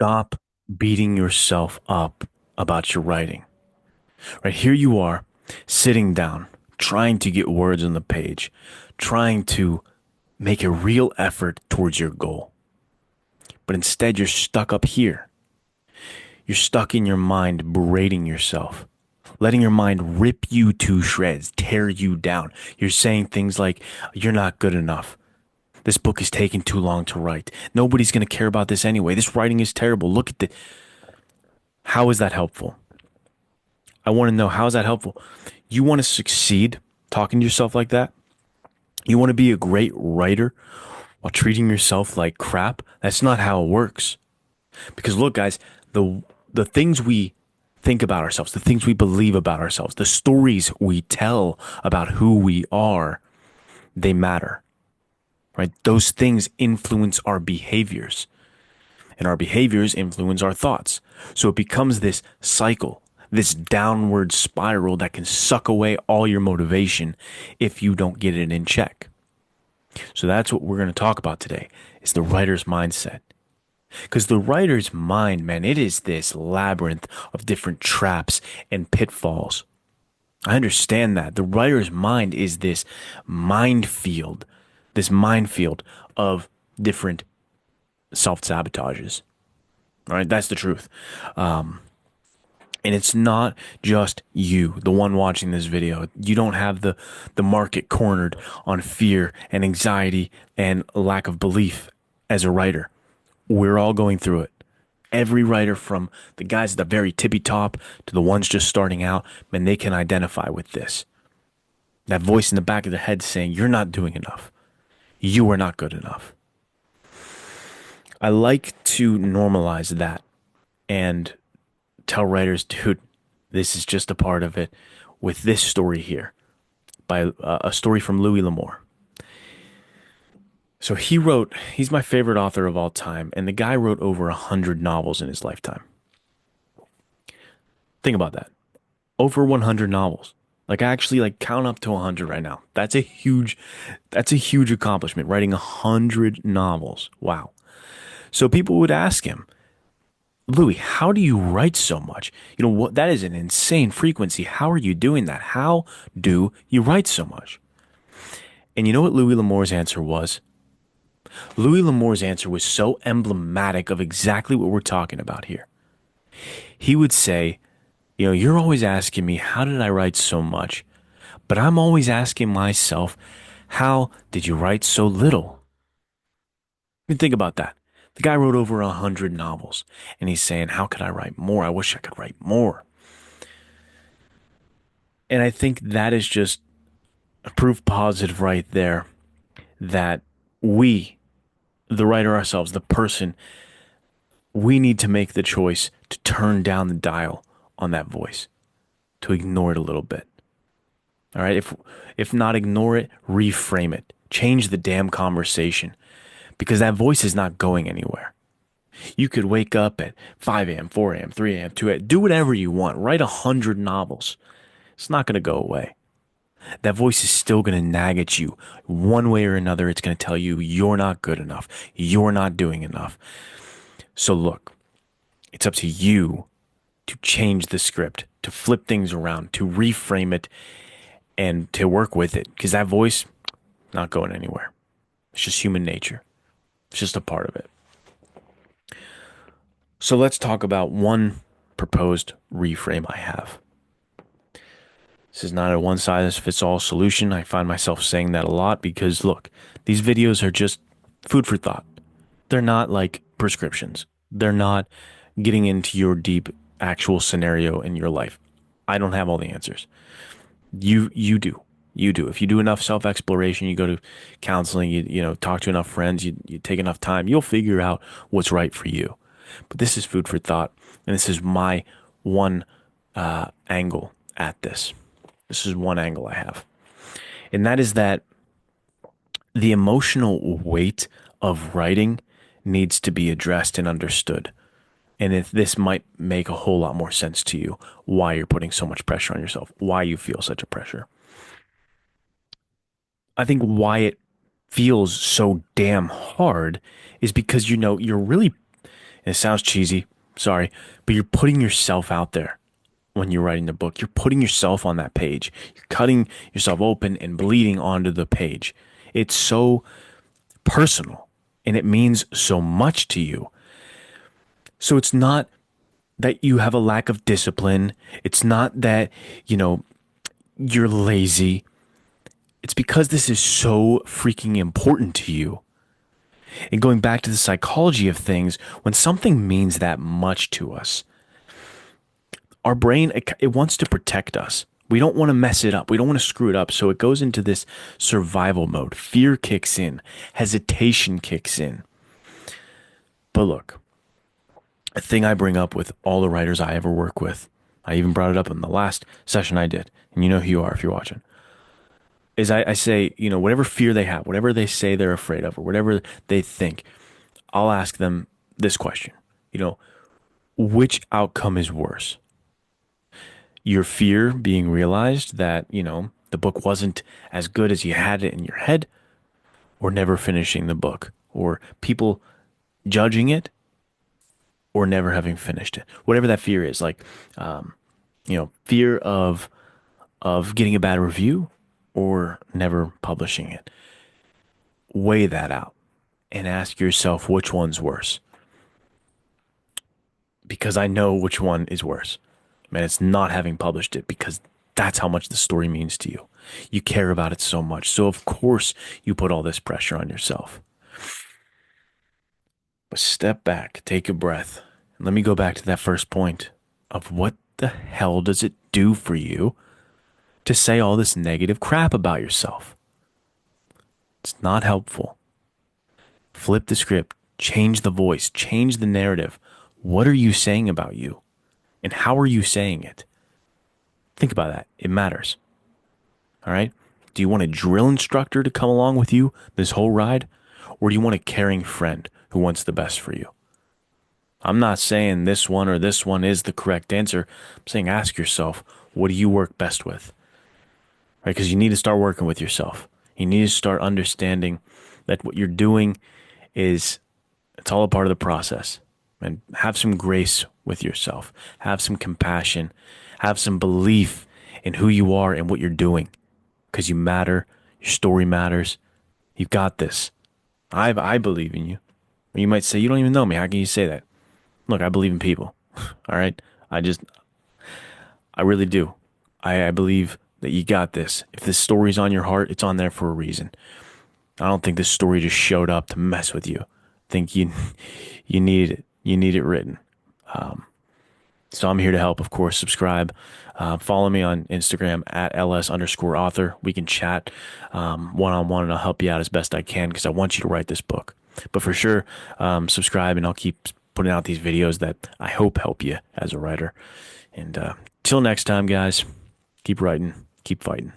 Stop beating yourself up about your writing. Right here you are, sitting down, trying to get words on the page, trying to make a real effort towards your goal. But instead, you're stuck up here. You're stuck in your mind, berating yourself, letting your mind rip you to shreds, tear you down. You're saying things like, you're not good enough. This book is taking too long to write. Nobody's going to care about this anyway. This writing is terrible. Look at the. How is that helpful? I want to know, how is that helpful? You want to succeed talking to yourself like that? You want to be a great writer while treating yourself like crap? That's not how it works. Because look, guys, the things we think about ourselves, the things we believe about ourselves, the stories we tell about who we are, they matter, right? Those things influence our behaviors, and our behaviors influence our thoughts. So it becomes this cycle, this downward spiral that can suck away all your motivation if you don't get it in check. So that's what we're going to talk about today, is the writer's mindset. Because the writer's mind, man, it is this labyrinth of different traps and pitfalls. I understand that. The writer's mind is this minefield of different self-sabotages. All right, that's the truth. And it's not just you, the one watching this video. You don't have the market cornered on fear and anxiety and lack of belief as a writer. We're all going through it. Every writer, from the guys at the very tippy top to the ones just starting out, man, they can identify with this. That voice in the back of their head saying, you're not doing enough. You are not good enough. I like to normalize that and tell writers, dude, this is just a part of it, with this story here, by a story from Louis L'Amour. So he's my favorite author of all time, and the guy wrote over 100 novels in his lifetime. Think about that. Over 100 novels. Like, I actually like count up to 100 right now. That's a huge accomplishment, writing 100 novels. Wow. So people would ask him, Louis, how do you write so much? You know what? That is an insane frequency. How are you doing that? How do you write so much? And you know what Louis L'Amour's answer was? Louis L'Amour's answer was so emblematic of exactly what we're talking about here. He would say, you're always asking me, how did I write so much? But I'm always asking myself, how did you write so little? I mean, think about that. The guy wrote over 100 novels, and he's saying, how could I write more? I wish I could write more. And I think that is just a proof positive right there that we, the writer ourselves, the person, we need to make the choice to turn down the dial on that voice, to ignore it a little bit. All right. If not ignore it, reframe it, change the damn conversation, because that voice is not going anywhere. You could wake up at 5 a.m., 4 a.m., 3 a.m., 2 a.m., do whatever you want, write 100 novels. It's not going to go away. That voice is still going to nag at you one way or another. It's going to tell you you're not good enough. You're not doing enough. So look, it's up to you to change the script, to flip things around, to reframe it, and to work with it. Because that voice, not going anywhere. It's just human nature. It's just a part of it. So let's talk about one proposed reframe I have. This is not a one-size-fits-all solution. I find myself saying that a lot because, look, these videos are just food for thought. They're not like prescriptions. They're not getting into your deep actual scenario in your life. I don't have all the answers. You do. You do. If you do enough self-exploration, you go to counseling, you talk to enough friends, you take enough time, you'll figure out what's right for you. But this is food for thought, and this is my one angle at this. This is one angle I have. And that is that the emotional weight of writing needs to be addressed and understood. And if this might make a whole lot more sense to you, why you're putting so much pressure on yourself, why you feel such a pressure. I think why it feels so damn hard is because, you're really, And it sounds cheesy, sorry, but you're putting yourself out there when you're writing the book. You're putting yourself on that page. You're cutting yourself open and bleeding onto the page. It's so personal and it means so much to you. So it's not that you have a lack of discipline. It's not that, you know, you're lazy. It's because this is so freaking important to you. And going back to the psychology of things, when something means that much to us, our brain, it wants to protect us. We don't want to mess it up. We don't want to screw it up. So it goes into this survival mode. Fear kicks in. Hesitation kicks in. But look, a thing I bring up with all the writers I ever work with, I even brought it up in the last session I did, and you know who you are if you're watching, is I say, you know, whatever fear they have, whatever they say they're afraid of, or whatever they think, I'll ask them this question, you know, which outcome is worse? Your fear being realized that, you know, the book wasn't as good as you had it in your head, or never finishing the book, or people judging it, or never having finished it. Whatever that fear is, like, you know, fear of getting a bad review or never publishing it. Weigh that out and ask yourself which one's worse. Because I know which one is worse. Man, it's not having published it because that's how much the story means to you. You care about it so much. So of course you put all this pressure on yourself. But step back, take a breath. And let me go back to that first point of what the hell does it do for you to say all this negative crap about yourself? It's not helpful. Flip the script, change the voice, change the narrative. What are you saying about you? And how are you saying it? Think about that. It matters. All right? Do you want a drill instructor to come along with you this whole ride? Or do you want a caring friend who wants the best for you? I'm not saying this one or this one is the correct answer. I'm saying ask yourself, what do you work best with? Right? Because you need to start working with yourself. You need to start understanding that what you're doing is, it's all a part of the process. And have some grace with yourself. Have some compassion. Have some belief in who you are and what you're doing. Because you matter. Your story matters. You've got this. I believe in you. Or you might say, you don't even know me. How can you say that? Look, I believe in people. All right? I really do. I believe that you got this. If this story's on your heart, it's on there for a reason. I don't think this story just showed up to mess with you. I think you need it. You need it written. So I'm here to help, of course. Subscribe. Follow me on Instagram at ls_author. We can chat one-on-one, and I'll help you out as best I can because I want you to write this book. But for sure, subscribe, and I'll keep putting out these videos that I hope help you as a writer. And till next time, guys, keep writing, keep fighting.